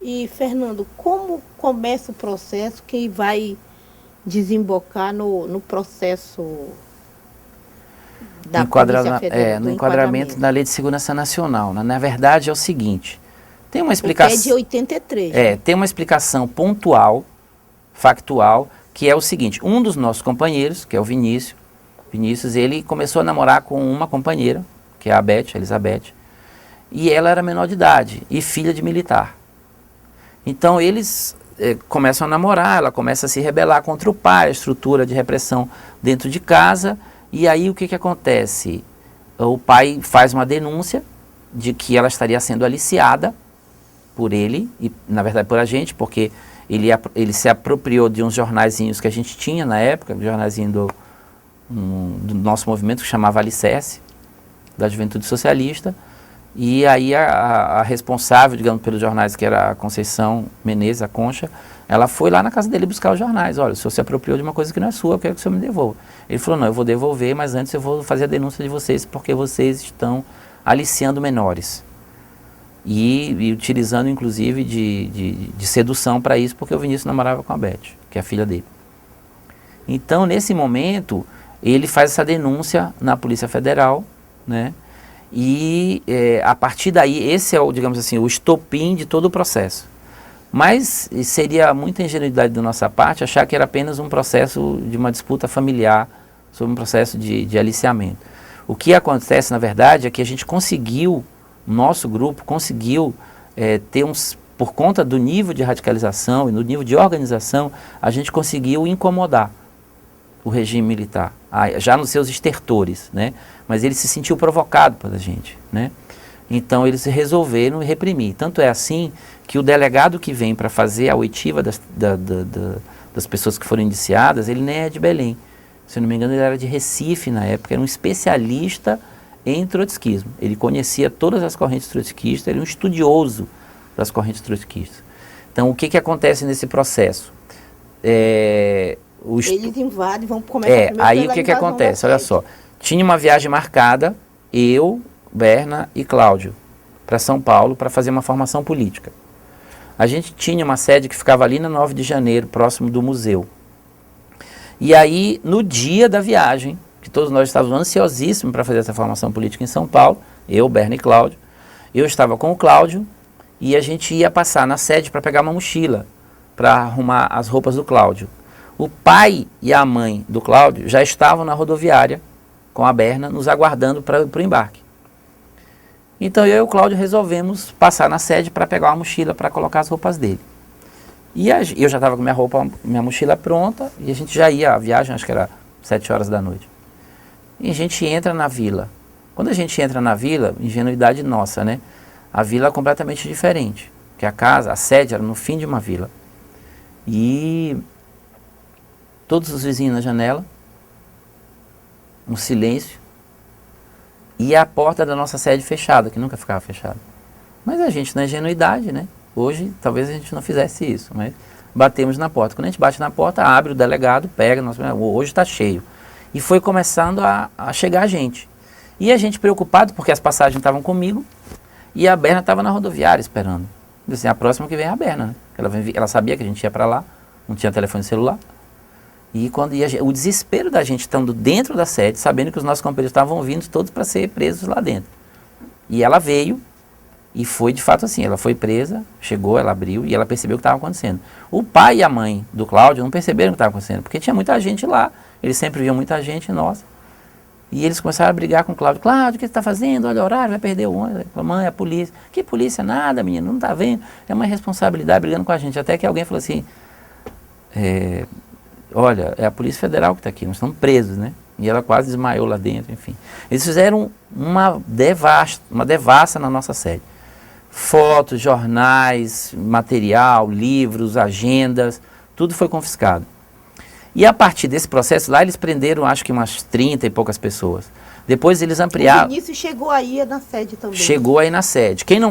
E, Fernando, como começa o processo que vai desembocar no processo da Polícia Federal, No do enquadramento da enquadramento? Lei de Segurança Nacional, né? Na verdade é o seguinte, tem uma Porque é de explicação, 83, né? tem uma explicação pontual, factual, que é o seguinte, um dos nossos companheiros, que é o Vinícius, ele começou a namorar com uma companheira, que é a Beth, a Elizabeth, e ela era menor de idade e filha de militar. Então eles começam a namorar, ela começa a se rebelar contra o pai, a estrutura de repressão dentro de casa, e aí o que acontece? O pai faz uma denúncia de que ela estaria sendo aliciada por ele, e na verdade por a gente, porque ele se apropriou de uns jornaizinhos que a gente tinha na época, jornaizinho do nosso movimento que chamava Alicerce, da Juventude Socialista, e aí a responsável, digamos, pelos jornais, que era a Conceição Menezes, a Concha, ela foi lá na casa dele buscar os jornais. Olha, o senhor se apropriou de uma coisa que não é sua, eu quero que o senhor me devolva. Ele falou, não, eu vou devolver, mas antes eu vou fazer a denúncia de vocês, porque vocês estão aliciando menores. E utilizando, inclusive, de sedução para isso, porque o Vinícius namorava com a Beth, que é a filha dele. Então, nesse momento, ele faz essa denúncia na Polícia Federal, né? E a partir daí, esse é o, digamos assim, o estopim de todo o processo. Mas seria muita ingenuidade da nossa parte achar que era apenas um processo de uma disputa familiar, sobre um processo de aliciamento. O que acontece, na verdade, é que a gente conseguiu, nosso grupo conseguiu ter por conta do nível de radicalização e do nível de organização, a gente conseguiu incomodar o regime militar, já nos seus estertores, né? Mas ele se sentiu provocado pela gente, né? Então eles resolveram reprimir. Tanto é assim que o delegado que vem para fazer a oitiva das pessoas que foram indiciadas, ele nem é de Belém. Se eu não me engano, ele era de Recife na época, era um especialista em trotskismo. Ele conhecia todas as correntes trotskistas, ele era um estudioso das correntes trotskistas. Então o que acontece nesse processo? Eles invadem, vão começar primeiro Aí pela o que invasão da acontece? Olha sede. só, tinha uma viagem marcada, eu, Berna e Cláudio, para São Paulo, para fazer uma formação política. A gente tinha uma sede que ficava ali na 9 de janeiro, próximo do museu. E aí, no dia da viagem, que todos nós estávamos ansiosíssimos para fazer essa formação política em São Paulo, eu, Berna e Cláudio, eu estava com o Cláudio e a gente ia passar na sede para pegar uma mochila, para arrumar as roupas do Cláudio. O pai e a mãe do Cláudio já estavam na rodoviária com a Berna, nos aguardando para o embarque. Então eu e o Cláudio resolvemos passar na sede para pegar uma mochila para colocar as roupas dele. E eu já estava com minha mochila pronta, e a gente já ia, a viagem acho que era 7 horas da noite. E a gente entra na vila. Quando a gente entra na vila, ingenuidade nossa, né? A vila é completamente diferente, porque a sede era no fim de uma vila. E todos os vizinhos na janela, um silêncio, e a porta da nossa sede fechada, que nunca ficava fechada. Mas a gente, na ingenuidade, né? Hoje, talvez a gente não fizesse isso, mas batemos na porta. Quando a gente bate na porta, abre o delegado, pega, hoje está cheio. E foi começando a chegar gente. E a gente preocupado, porque as passagens estavam comigo, e a Berna estava na rodoviária esperando. Assim, a próxima que vem é a Berna, né? Ela sabia que a gente ia para lá, não tinha telefone celular. E o desespero da gente estando dentro da sede, sabendo que os nossos companheiros estavam vindo todos para ser presos lá dentro. E ela veio, e foi de fato assim, ela foi presa, chegou, ela abriu e ela percebeu o que estava acontecendo. O pai e a mãe do Cláudio não perceberam o que estava acontecendo, porque tinha muita gente lá, eles sempre viam muita gente, nossa. E eles começaram a brigar com o Cláudio. Cláudio, o que você está fazendo? Olha o horário, vai perder o ônibus. Mãe, a polícia. Que polícia? Nada, menino, não está vendo. É uma responsabilidade brigando com a gente. Até que alguém falou assim, olha, é a Polícia Federal que está aqui, nós estamos presos, né? E ela quase desmaiou lá dentro, enfim. Eles fizeram uma devassa na nossa sede. Fotos, jornais, material, livros, agendas, tudo foi confiscado. E a partir desse processo, lá eles prenderam, acho que umas 30 e poucas pessoas. Depois eles ampliaram. O Vinícius chegou aí na sede também. Chegou aí na sede. Quem não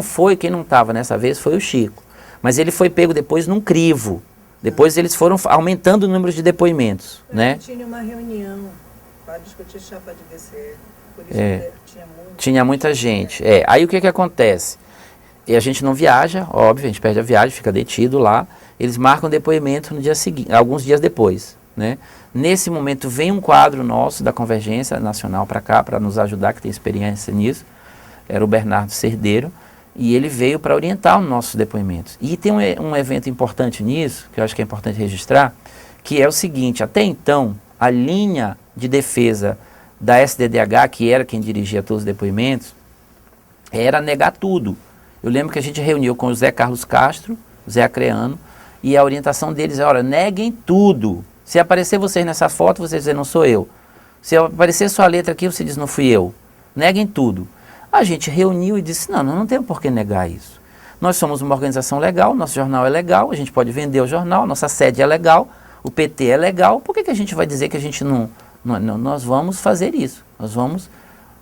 estava nessa vez foi o Chico. Mas ele foi pego depois num crivo. Depois eles foram aumentando o número de depoimentos, né? Tinha uma reunião para discutir chapa de DC. Por isso tinha muita gente. Aí o que acontece? E a gente não viaja, óbvio, a gente perde a viagem, fica detido lá. Eles marcam depoimento no dia seguinte, alguns dias depois, né? Nesse momento vem um quadro nosso da Convergência Nacional para cá, para nos ajudar, que tem experiência nisso. Era o Bernardo Cerdeiro, e ele veio para orientar os nossos depoimentos. E tem um evento importante nisso, que eu acho que é importante registrar, que é o seguinte: até então, a linha de defesa da SDDH, que era quem dirigia todos os depoimentos, era negar tudo. Eu lembro que a gente reuniu com o Zé Carlos Castro, o Zé Acreano, e a orientação deles é: olha, neguem tudo. Se aparecer vocês nessa foto, vocês dizem, não sou eu. Se aparecer sua letra aqui, você diz, não fui eu. Neguem tudo. A gente reuniu e disse, não tem por que negar isso. Nós somos uma organização legal, nosso jornal é legal, a gente pode vender o jornal, nossa sede é legal, o PT é legal, por que a gente vai dizer que a gente não... Nós vamos fazer isso, nós vamos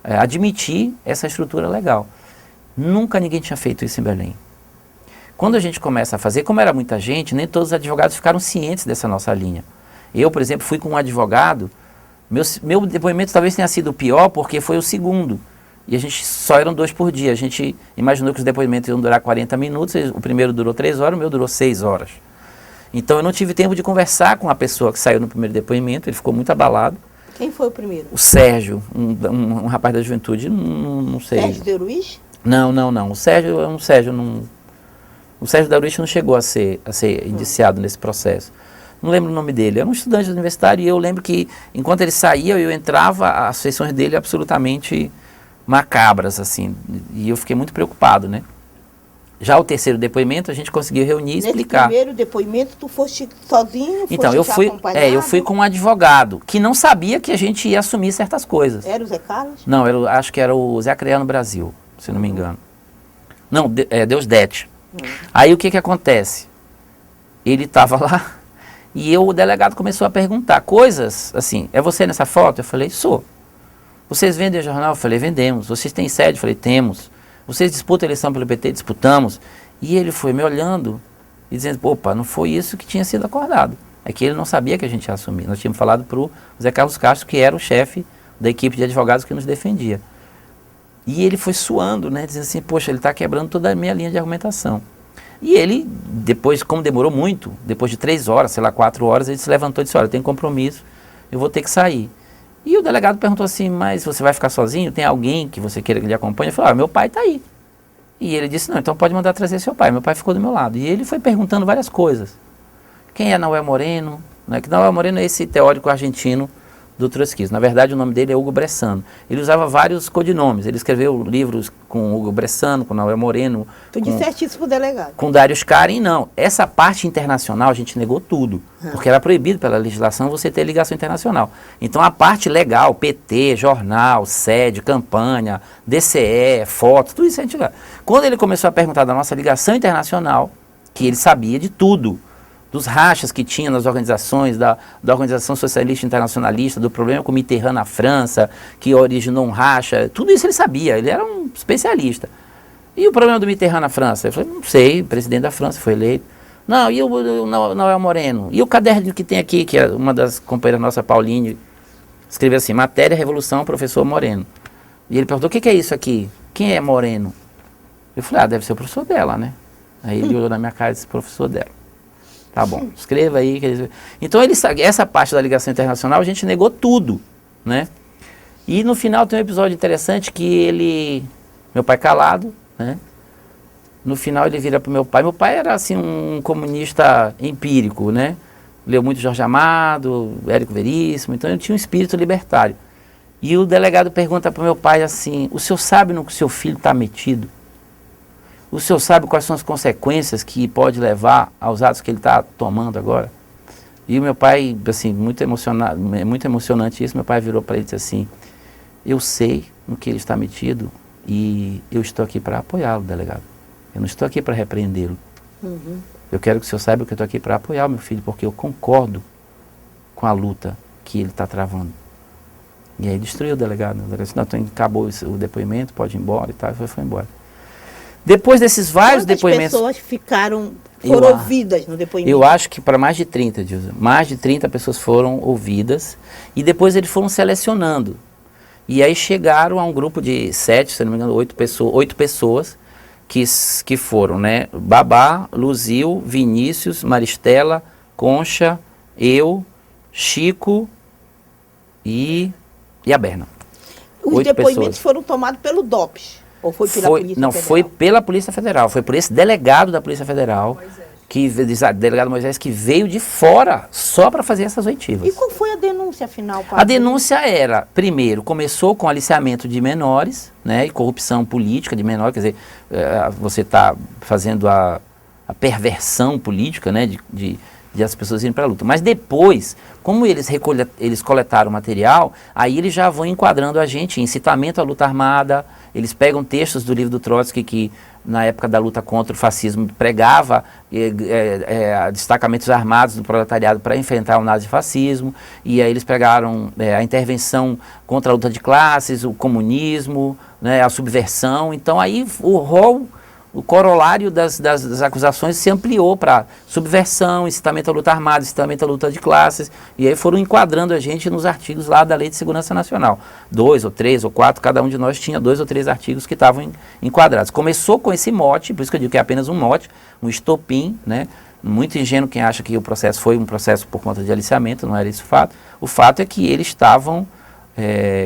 admitir essa estrutura legal. Nunca ninguém tinha feito isso em Belém. Quando a gente começa a fazer, como era muita gente, nem todos os advogados ficaram cientes dessa nossa linha. Eu, por exemplo, fui com um advogado, meu depoimento talvez tenha sido pior porque foi o segundo. E a gente só eram 2 por dia. A gente imaginou que os depoimentos iam durar 40 minutos, o primeiro durou 3 horas, o meu durou 6 horas. Então eu não tive tempo de conversar com a pessoa que saiu no primeiro depoimento, ele ficou muito abalado. Quem foi o primeiro? O Sérgio, um rapaz da juventude, não sei. Sérgio de Ruiz? Não. O Sérgio o Sérgio da Ruiz não chegou a ser indiciado nesse processo. Não lembro o nome dele. Era um estudante universitário e eu lembro que, enquanto ele saía, eu entrava, as feições dele absolutamente macabras, assim. E eu fiquei muito preocupado, né? Já o terceiro depoimento, a gente conseguiu reunir e explicar. Nesse primeiro depoimento, tu foste sozinho? Então, eu fui com um advogado que não sabia que a gente ia assumir certas coisas. Era o Zé Carlos? Não, acho que era o Zé Acreano Brasil, se não me engano. Não, Deusdete. Aí o que acontece? Ele estava lá e o delegado começou a perguntar coisas assim, é você nessa foto? Eu falei, sou. Vocês vendem o jornal? Eu falei, vendemos. Vocês têm sede? Eu falei, temos. Vocês disputam a eleição pelo PT? Disputamos. E ele foi me olhando e dizendo, opa, não foi isso que tinha sido acordado. É que ele não sabia que a gente ia assumir. Nós tínhamos falado para o Zé Carlos Castro, que era o chefe da equipe de advogados que nos defendia. E ele foi suando, né, dizendo assim, poxa, ele está quebrando toda a minha linha de argumentação. E ele, depois, como demorou muito, depois de 3 horas, sei lá, 4 horas, ele se levantou e disse, olha, eu tenho compromisso, eu vou ter que sair. E o delegado perguntou assim, mas você vai ficar sozinho? Tem alguém que você queira que lhe acompanhe? Eu falei, meu pai está aí. E ele disse, não, então pode mandar trazer seu pai. Meu pai ficou do meu lado. E ele foi perguntando várias coisas. Quem é Nahuel Moreno? Né? Que Nahuel Moreno é esse teórico argentino do trotskismo. Na verdade, o nome dele é Hugo Bressano. Ele usava vários codinomes. Ele escreveu livros com Hugo Bressano, com Nahuel Moreno. Tu disseste isso pro delegado? Com Darius Karen, não. Essa parte internacional a gente negou tudo. Porque era proibido pela legislação você ter ligação internacional. Então a parte legal, PT, jornal, sede, campanha, DCE, foto, tudo isso a gente... Quando ele começou a perguntar da nossa ligação internacional, que ele sabia de tudo, dos rachas que tinha nas organizações, da Organização Socialista Internacionalista, do problema com o Mitterrand na França, que originou um racha, tudo isso ele sabia, ele era um especialista. E o problema do Mitterrand na França? Eu falei, não sei, o presidente da França foi eleito. Não, e o Nahuel Moreno? E o caderno que tem aqui, que é uma das companheiras nossa, Pauline, escreveu assim, Matéria, Revolução, Professor Moreno. E ele perguntou, o que é isso aqui? Quem é Moreno? Eu falei, deve ser o professor dela, né? Aí ele olhou na minha cara e disse, professor dela. Tá bom, escreva aí. Então, essa parte da ligação internacional, a gente negou tudo, né? E no final tem um episódio interessante que meu pai calado, né? No final ele vira para o meu pai. Meu pai era, assim, um comunista empírico, né? Leu muito Jorge Amado, Érico Veríssimo, então ele tinha um espírito libertário. E o delegado pergunta para o meu pai assim, o senhor sabe no que o seu filho está metido? O senhor sabe quais são as consequências que pode levar aos atos que ele está tomando agora? E o meu pai, assim, muito emocionado, é muito emocionante isso, meu pai virou para ele e disse assim, eu sei no que ele está metido e eu estou aqui para apoiá-lo, delegado. Eu não estou aqui para repreendê-lo. Eu quero que o senhor saiba que eu estou aqui para apoiar o meu filho, porque eu concordo com a luta que ele está travando. E aí destruiu o delegado. O delegado disse, não, então acabou o depoimento, pode ir embora e tal, e foi embora. Depois desses vários depoimentos... Quantas pessoas foram ouvidas no depoimento? Eu acho que para mais de 30, Dilza. Mais de 30 pessoas foram ouvidas e depois eles foram selecionando. E aí chegaram a um grupo de 7, se não me engano, 8 pessoas que foram, né? Babá, Luzil, Vinícius, Maristela, Concha, eu, Chico e a Berna. Os 8 depoimentos pessoas. foram tomados pelo DOPS? Ou foi pela Polícia Não, Federal? foi pela Polícia Federal, foi por esse delegado da Polícia Federal, delegado Moisés, que veio de fora só para fazer essas oitivas. E qual foi a denúncia, afinal, A denúncia era, primeiro, começou com aliciamento de menores, né, e corrupção política de menores, quer dizer, você está fazendo a perversão política, né, de as pessoas irem para a luta. Mas depois, como eles coletaram material, aí eles já vão enquadrando a gente em incitamento à luta armada, eles pegam textos do livro do Trotsky que, na época da luta contra o fascismo, pregava destacamentos armados do proletariado para enfrentar o nazifascismo, e aí eles pegaram a intervenção contra a luta de classes, o comunismo, né, a subversão. Então aí o corolário das acusações se ampliou para subversão, incitamento à luta armada, incitamento à luta de classes, e aí foram enquadrando a gente nos artigos lá da Lei de Segurança Nacional. 2 ou 3 ou 4, cada um de nós tinha 2 ou 3 artigos que estavam enquadrados. Começou com esse mote, por isso que eu digo que é apenas um mote, um estopim, né? Muito ingênuo quem acha que o processo foi um processo por conta de aliciamento, não era esse o fato. O fato é que eles estavam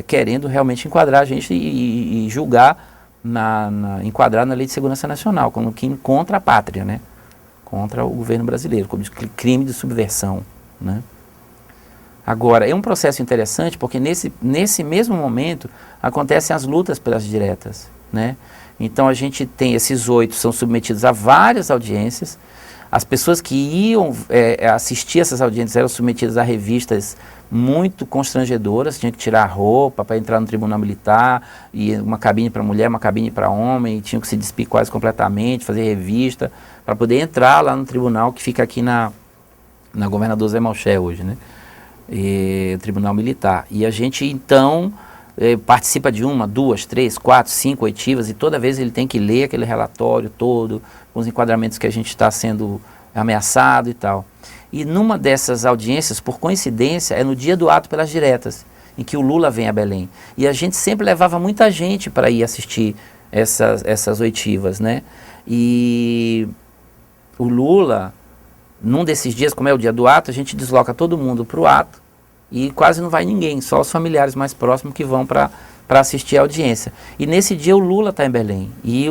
querendo realmente enquadrar a gente e julgar, enquadrar na Lei de Segurança Nacional, como que contra a pátria, né? Contra o governo brasileiro, como crime de subversão, né? Agora, é um processo interessante porque nesse mesmo momento acontecem as lutas pelas diretas, né? Então a gente tem esses 8, são submetidos a várias audiências. As pessoas que iam assistir essas audiências eram submetidas a revistas muito constrangedoras, tinha que tirar a roupa para entrar no tribunal militar, e uma cabine para mulher, uma cabine para homem, e tinham que se despir quase completamente, fazer revista, para poder entrar lá no tribunal que fica aqui na Governador Zé Malché hoje, né? O tribunal militar. E a gente, então, participa de 1, 2, 3, 4, 5 oitivas, e toda vez ele tem que ler aquele relatório todo, com os enquadramentos que a gente está sendo ameaçado e tal. E numa dessas audiências, por coincidência, é no dia do ato pelas diretas, em que o Lula vem a Belém. E a gente sempre levava muita gente para ir assistir essas oitivas, né? E o Lula, num desses dias, como é o dia do ato, a gente desloca todo mundo para o ato e quase não vai ninguém, só os familiares mais próximos que vão para assistir a audiência. E nesse dia o Lula está em Belém. E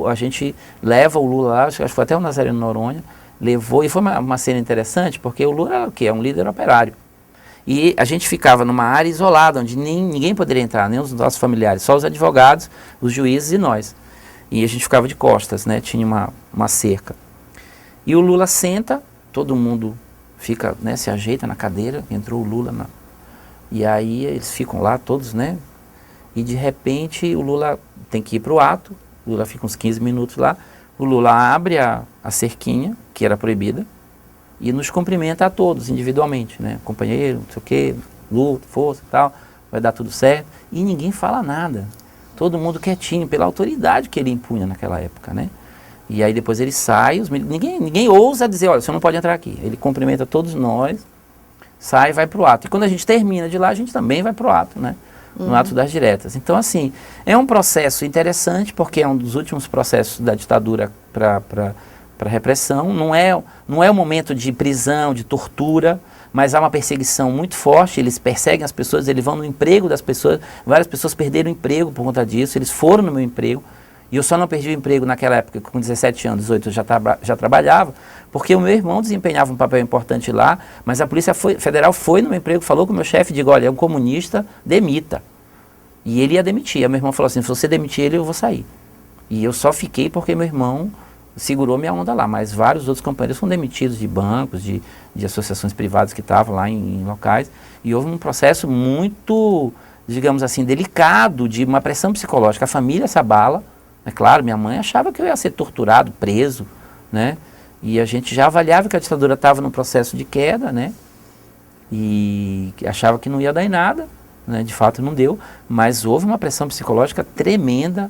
a gente leva o Lula lá, acho que foi até o Nazareno Noronha, levou, e foi uma cena interessante, porque o Lula era o quê? É um líder operário. E a gente ficava numa área isolada, onde ninguém poderia entrar, nem os nossos familiares, só os advogados, os juízes e nós. E a gente ficava de costas, né? Tinha uma cerca. E o Lula senta, todo mundo fica, né, se ajeita na cadeira, entrou o Lula, e aí eles ficam lá todos, né? E de repente o Lula tem que ir para o ato, o Lula fica uns 15 minutos lá, o Lula abre a cerquinha, que era proibida, e nos cumprimenta a todos individualmente, né? Companheiro, não sei o quê, luta, força e tal, vai dar tudo certo. E ninguém fala nada. Todo mundo quietinho, pela autoridade que ele impunha naquela época, né? E aí depois ele sai, ninguém ousa dizer, olha, você não pode entrar aqui. Ele cumprimenta todos nós, sai e vai para o ato. E quando a gente termina de lá, a gente também vai para o ato, né? No ato das diretas. Então, assim, é um processo interessante, porque é um dos últimos processos da ditadura para repressão. Não é um momento de prisão, de tortura, mas há uma perseguição muito forte. Eles perseguem as pessoas, eles vão no emprego das pessoas. Várias pessoas perderam o emprego por conta disso, eles foram no meu emprego. E eu só não perdi o emprego naquela época, com 17 anos, 18, eu já trabalhava, porque o meu irmão desempenhava um papel importante lá, mas a Polícia Federal foi no meu emprego, falou com o meu chefe, digo, olha, é um comunista, demita. E ele ia demitir. Aí meu irmão falou assim, se você demitir ele, eu vou sair. E eu só fiquei porque meu irmão segurou minha onda lá, mas vários outros companheiros foram demitidos de bancos, de associações privadas que estavam lá em locais, e houve um processo muito, digamos assim, delicado, de uma pressão psicológica. A família se abala. É claro, minha mãe achava que eu ia ser torturado, preso, né? E a gente já avaliava que a ditadura estava num processo de queda, né? E achava que não ia dar em nada, né? De fato não deu, mas houve uma pressão psicológica tremenda